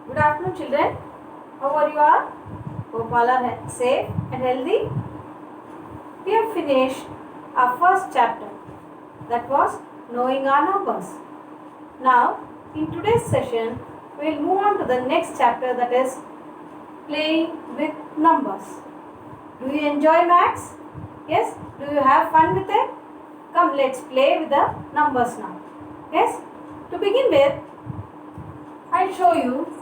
Good afternoon, children. How are you all? Hope all are safe and healthy. We have finished our first chapter, that was knowing our numbers. Now, in today's session, we will move on to the next chapter, that is playing with numbers. Do you enjoy maths? Yes? Do you have fun with it? Come, let's play with the numbers now. Yes? To begin with, I'll show you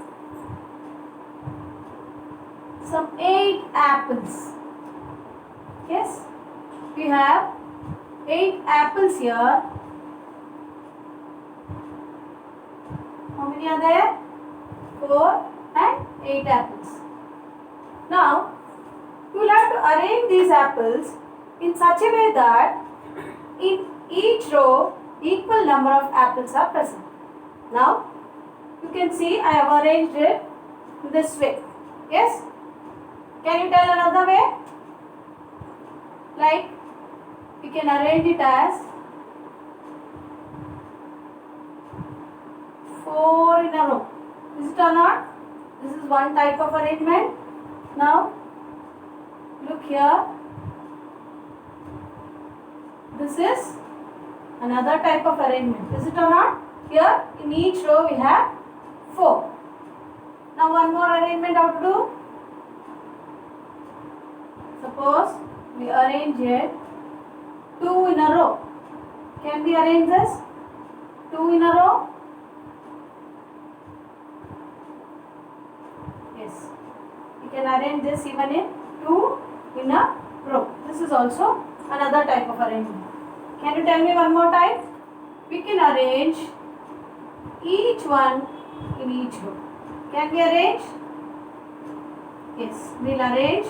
some 8 apples. Yes? We have 8 apples here. How many are there? 4 and 8 apples. Now, you will have to arrange these apples in such a way that in each row equal number of apples are present. Now, you can see I have arranged it this way. Yes? Can you tell another way? Like, we can arrange it as 4 in a row. Is it or not? This is one type of arrangement. Now, look here. This is another type of arrangement. Is it or not? Here, in each row we have 4. Now, one more arrangement how to do. Suppose we arrange it 2 in a row. Can we arrange this? 2 in a row? Yes. We can arrange this even in 2 in a row. This is also another type of arrangement. Can you tell me one more type? We can arrange each one in each row. Can we arrange? Yes. We will arrange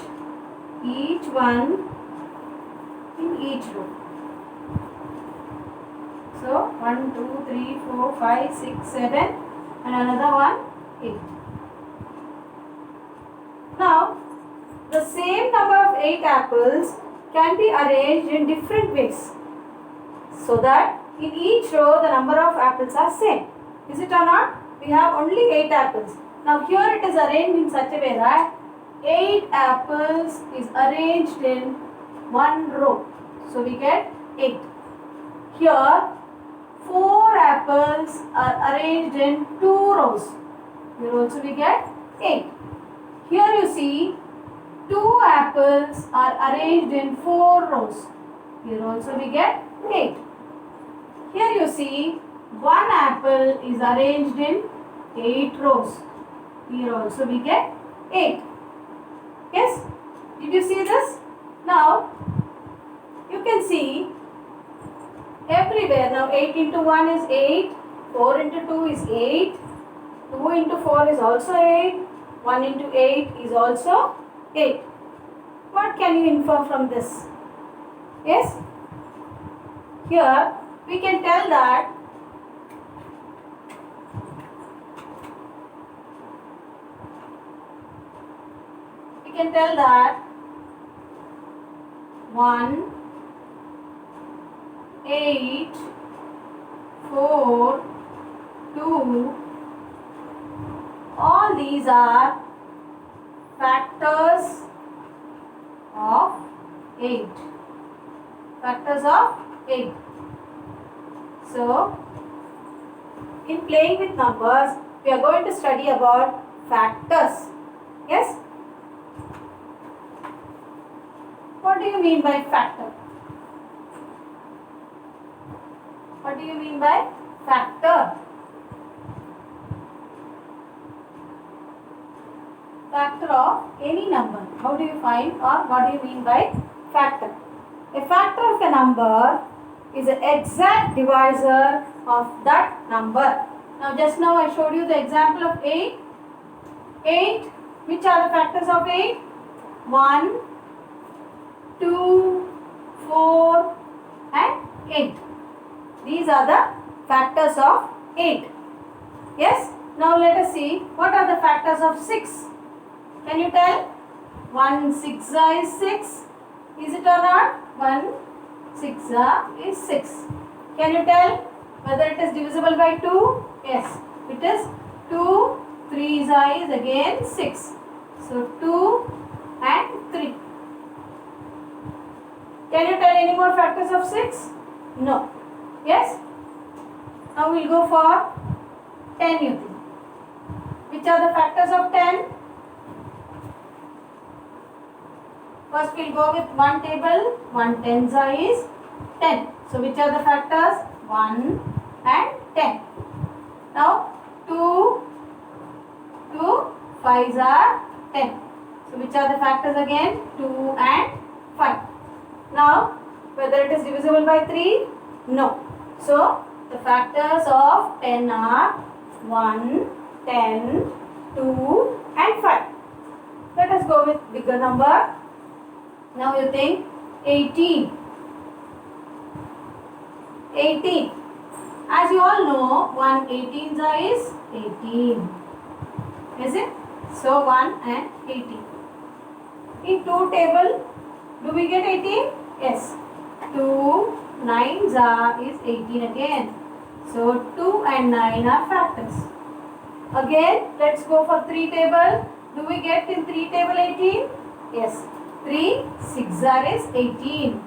each one in each row. So 1, 2, 3, 4, 5, 6, 7 and another one 8. Now, the same number of 8 apples can be arranged in different ways, so that in each row the number of apples are same. Is it or not? We have only 8 apples. Now here it is arranged in such a way that 8 apples is arranged in one row. So we get 8. Here 4 apples are arranged in 2 rows. Here also we get 8. Here you see 2 apples are arranged in 4 rows. Here also we get 8. Here you see 1 apple is arranged in 8 rows. Here also we get 8. Yes? Did you see this? Now, you can see everywhere. Now 8 into 1 is 8. 4 into 2 is 8. 2 into 4 is also 8. 1 into 8 is also 8. What can you infer from this? Yes? Here we can tell that we can tell that 1, 8, 4, 2, all these are factors of 8. Factors of 8. So, in playing with numbers, we are going to study about factors. Yes? What do you mean by factor? What do you mean by factor? Factor of any number. How do you find, or what do you mean by factor? A factor of a number is an exact divisor of that number. Now just now I showed you the example of 8. 8, which are the factors of 8? 1, 2, 4 and 8. These are the factors of 8. Yes? Now let us see what are the factors of 6. Can you tell? 1 6 is 6. Is it or not? 1 6 is 6. Can you tell whether it is divisible by 2? Yes, it is. 2 3s is again 6. So 2 and 3. Can you tell any more factors of 6? No. Yes? Now we'll go for 10, you think. Which are the factors of 10? First we'll go with one table. 1 tens is 10. So which are the factors? 1 and 10. Now 2 5s are 10. So which are the factors again? 2 and 5. Now whether it is divisible by 3? No. So the factors of 10 are 1, 10, 2 and 5. Let us go with bigger number. Now you think 18. 18. As you all know, 1 18 is 18. Is it? So 1 and 18. In 2 table, do we get 18? Yes. 2 9s is 18 again. So 2 and 9 are factors. Again, let's go for 3 table. Do we get in 3 table 18? Yes. 3 6 is 18.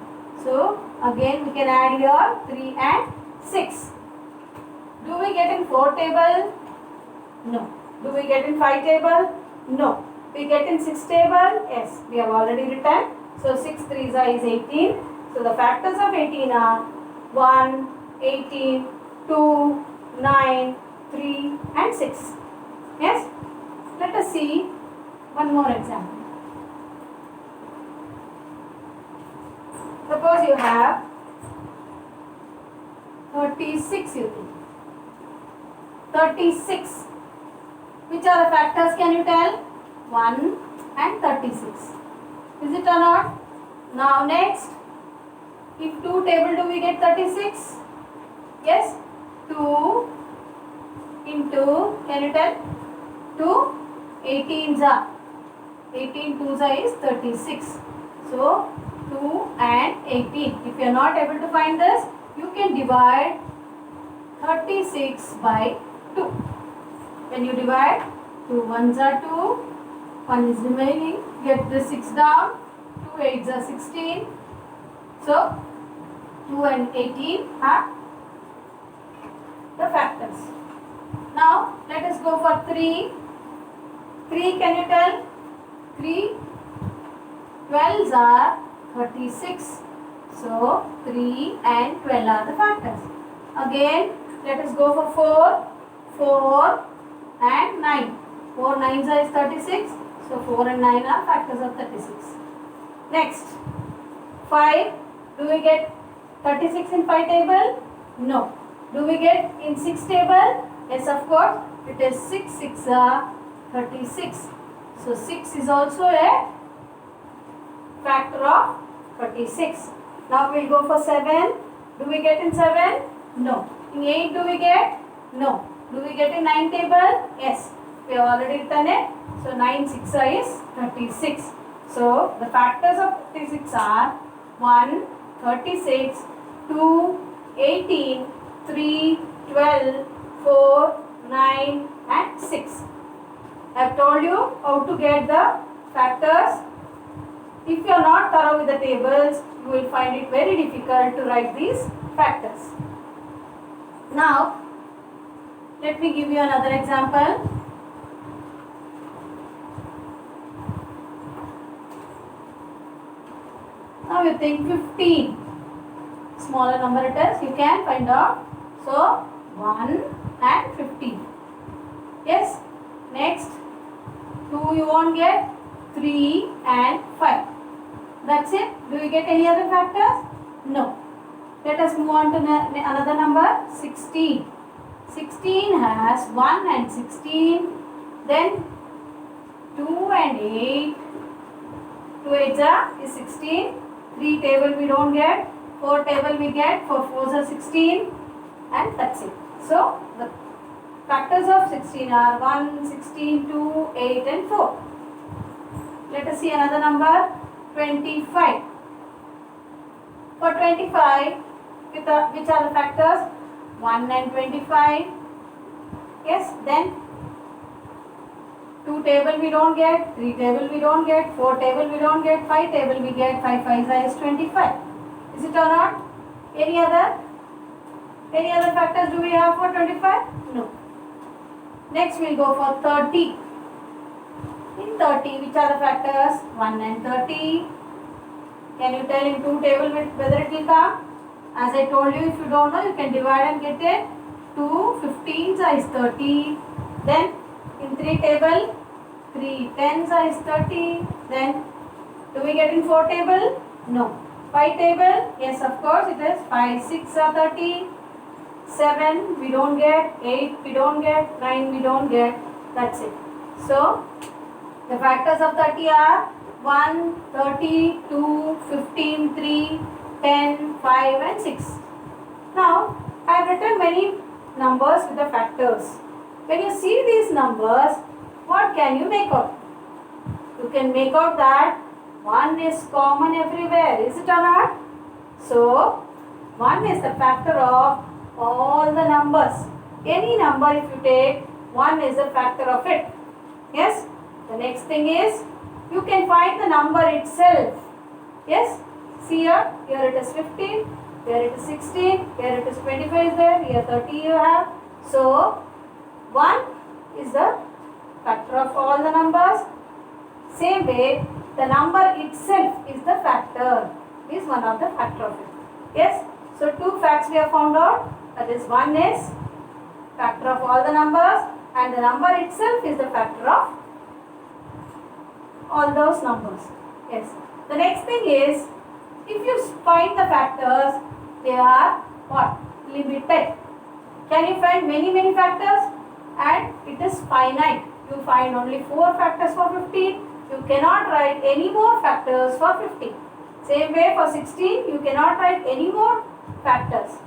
So again we can add here 3 and 6. Do we get in 4 table? No. Do we get in 5 table? No. We get in 6 table? Yes. We have already written. So 6 3s is 18. So the factors of 18 are 1, 18, 2, 9, 3 and 6. Yes? Let us see one more example. Suppose you have 36, you think. 36. Which are the factors, can you tell? 1 and 36. Is it or not? Now next, in 2 table do we get 36? Yes? 2 into, can you tell? 2 18s are. 18 2s is 36. So 2 and 18. If you are not able to find this, you can divide 36 by 2. When you divide, 2 1s are 2, 1 is remaining, get the 6 down, 2 8s are 16. So 2 and 18 are the factors. Now let us go for 3. 3, can you tell? 3 12s are 36. So 3 and 12 are the factors. Again, let us go for 4. 4 and 9. 4 9s is 36. So 4 and 9 are factors of 36. Next, 5. Do we get 36 in 5 table? No. Do we get in 6 table? Yes, of course. It is 6 6 are 36. So 6 is also a factor of 36. Now we will go for 7. Do we get in 7? No. In 8 do we get? No. Do we get in 9 table? Yes. We have already written it. So 9 6 is 36. So the factors of 36 are 1, 36, 2, 18, 3, 12, 4, 9 and 6. I have told you how to get the factors. If you are not thorough with the tables, you will find it very difficult to write these factors. Now, let me give you another example. Now you think 15. Smaller number it is, you can find out. So, 1 and 15. Yes. Next, 2 you won't get, 3 and 5. That's it. Do you get any other factors? No. Let us move on to another number, 16. 16 has 1 and 16. Then 2 and 8. 2 8s is 16. 3 table we don't get. 4 table we get. 4 4s are 16. And that's it. So, the factors of 16 are 1, 16, 2, 8 and 4. Let us see another number, 25. For 25, which are the factors? 1 and 25. Yes, then 2 table we don't get, 3 table we don't get, 4 table we don't get, 5 table we get, 5 5 is 25. Is it or not? Any other? Any other factors do we have for 25? No. Next we'll go for 30. In 30, which are the factors? 1 and 30. Can you tell in 2 table whether it will come? As I told you, if you don't know, you can divide and get it. 2 15s is 30. Then in 3 table, 3 10s is 30. Then do we get in 4 table? No. 5 table? Yes, of course it is. 5 6 are 30. 7 we don't get. 8 we don't get. 9 we don't get. That's it. So the factors of 30 are 1, 30, 2, 15, 3, 10, 5 and 6. Now I have written many numbers with the factors. When you see these numbers, what can you make out? You can make out that 1 is common everywhere. Is it or not? So 1 is the factor of all the numbers. Any number if you take, 1 is a factor of it. Yes? The next thing is, you can find the number itself. Yes? See here it is 15, here it is 16, here it is 25 is there, here 30 you have. So 1 is the factor of all the numbers. Same way, the number itself is the factor. Is one of the factor of it. Yes? So 2 facts we have found out. That is, 1 is factor of all the numbers and the number itself is the factor of all those numbers. Yes. The next thing is, if you find the factors, they are what? Limited. Can you find many factors? And it is finite. You find only 4 factors for 15. You cannot write any more factors for 15. Same way for 16, you cannot write any more factors.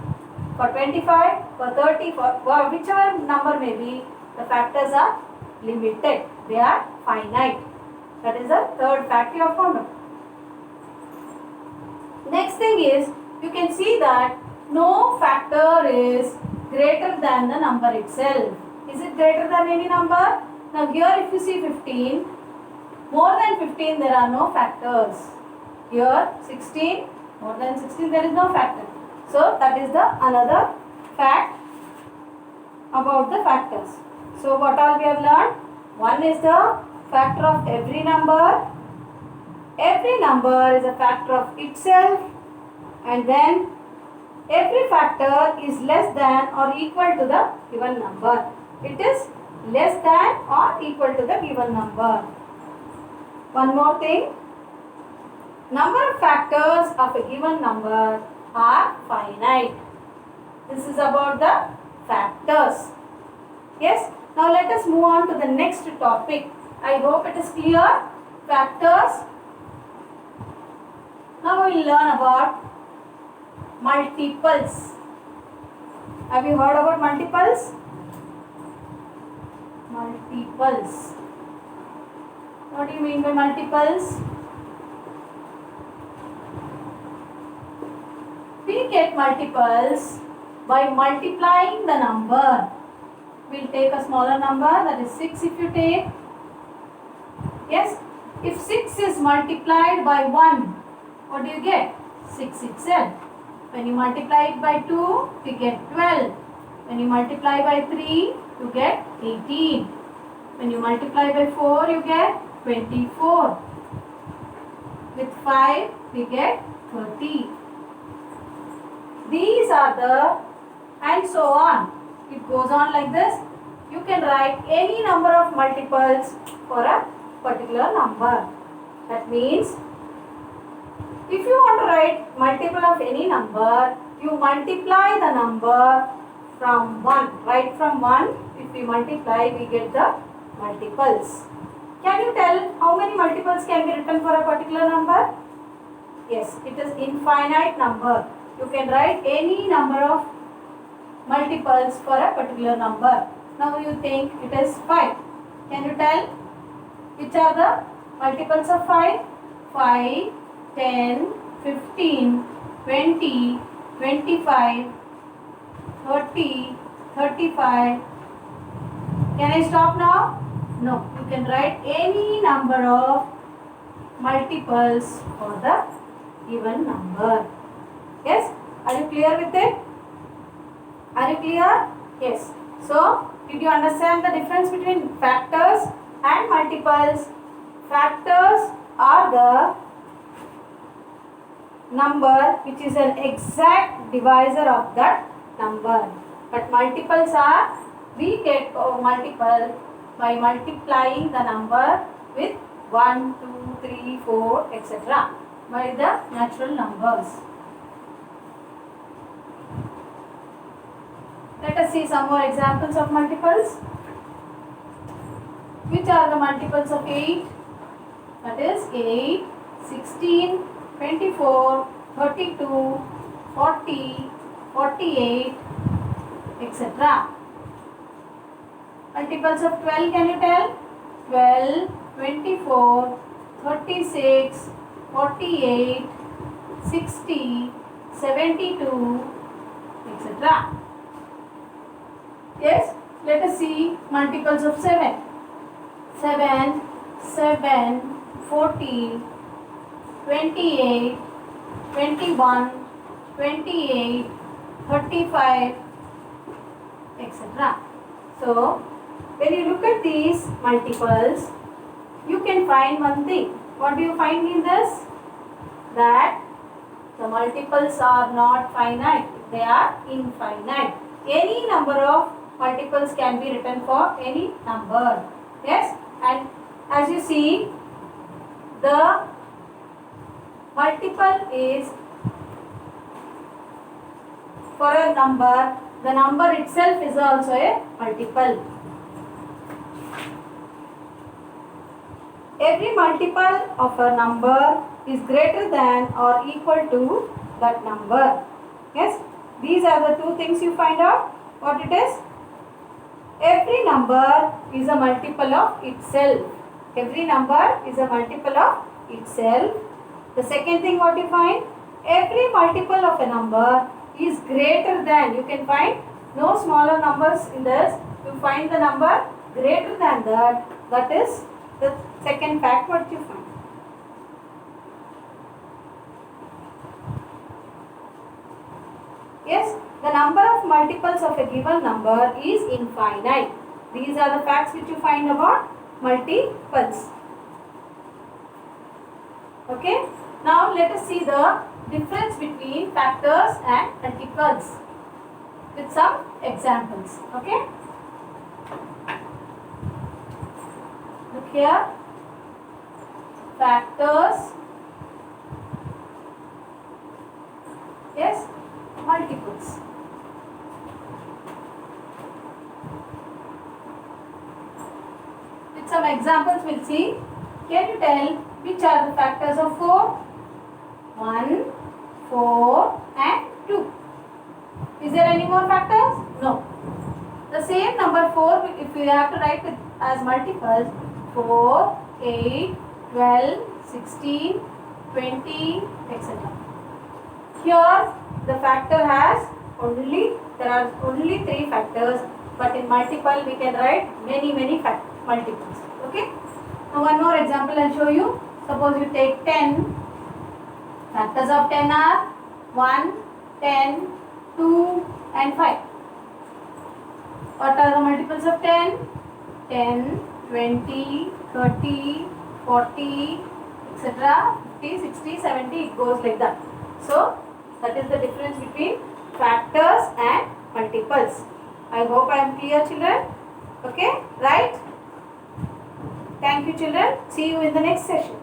For 25, for 30, for whichever number may be, the factors are limited. They are finite. That is the third fact you have found out. Next thing is, you can see that no factor is greater than the number itself. Is it greater than any number? Now here if you see 15, more than 15 there are no factors. Here 16, more than 16 there is no factor. So that is the another fact about the factors. So what all we have learned? One is the factor of every number. Every number is a factor of itself, and then every factor is less than or equal to the given number. It is less than or equal to the given number. One more thing. Number of factors of a given number are finite. This is about the factors. Yes. Now let us move on to the next topic. I hope it is clear. Factors. Now we will learn about multiples. Have you heard about multiples? Multiples. What do you mean by multiples? We get multiples by multiplying the number. We will take a smaller number, that is 6 if you take. Yes, if 6 is multiplied by 1, what do you get? 6 itself. When you multiply it by 2, you get 12. When you multiply by 3, you get 18. When you multiply by 4, you get 24. With 5, we get 30. These are the, and so on. It goes on like this. You can write any number of multiples for a particular number. That means, if you want to write multiple of any number, you multiply the number from 1. Right from 1, if we multiply, we get the multiples. Can you tell how many multiples can be written for a particular number? Yes, it is infinite number. You can write any number of multiples for a particular number. Now you think it is 5. Can you tell which are the multiples of 5? 5, 10, 15, 20, 25, 30, 35. Can I stop now? No, you can write any number of multiples for the given number. Yes, are you clear with it? Are you clear? Yes. So, did you understand the difference between factors and multiples? Factors are the number which is an exact divisor of that number. But multiples are, we get a multiple by multiplying the number with 1, 2, 3, 4, etc. by the natural numbers. Let us see some more examples of multiples. Which are the multiples of 8? That is 8, 16, 24, 32, 40, 48, etc. Multiples of 12, can you tell? 12, 24, 36, 48, 60, 72, etc. Yes, let us see multiples of 7. 7, 7, 14, 28, 21, 28, 35, etc. So, when you look at these multiples, you can find one thing. What do you find in this? That the multiples are not finite, they are infinite. Any number of multiples can be written for any number. Yes, and as you see, the multiple is for a number, the number itself is also a multiple. Every multiple of a number is greater than or equal to that number. Yes, these are the two things you find out. What it is? Every number is a multiple of itself. Every number is a multiple of itself. The second thing what you find? Every multiple of a number is greater than. You can find no smaller numbers in this. You find the number greater than that. That is the second fact what you find. Yes, the number of multiples of a given number is infinite. These are the facts which you find about multiples. Okay, now let us see the difference between factors and multiples with some examples. Okay, look here, factors, yes, multiples. With some examples we'll see. Can you tell which are the factors of 4? 1, 4 and 2. Is there any more factors? No. The same number 4, if we have to write it as multiples, 4, 8, 12, 16, 20, etc. Here the factor has there are only 3 factors, but in multiple we can write many multiples. Okay. Now one more example I'll show you. Suppose you take 10. Factors of 10 are 1, 10, 2 and 5. What are the multiples of 10? 10, 20, 30, 40, etc. 50, 60, 70, it goes like that. So, that is the difference between factors and multiples. I hope I am clear, children. Okay, right? Thank you, children. See you in the next session.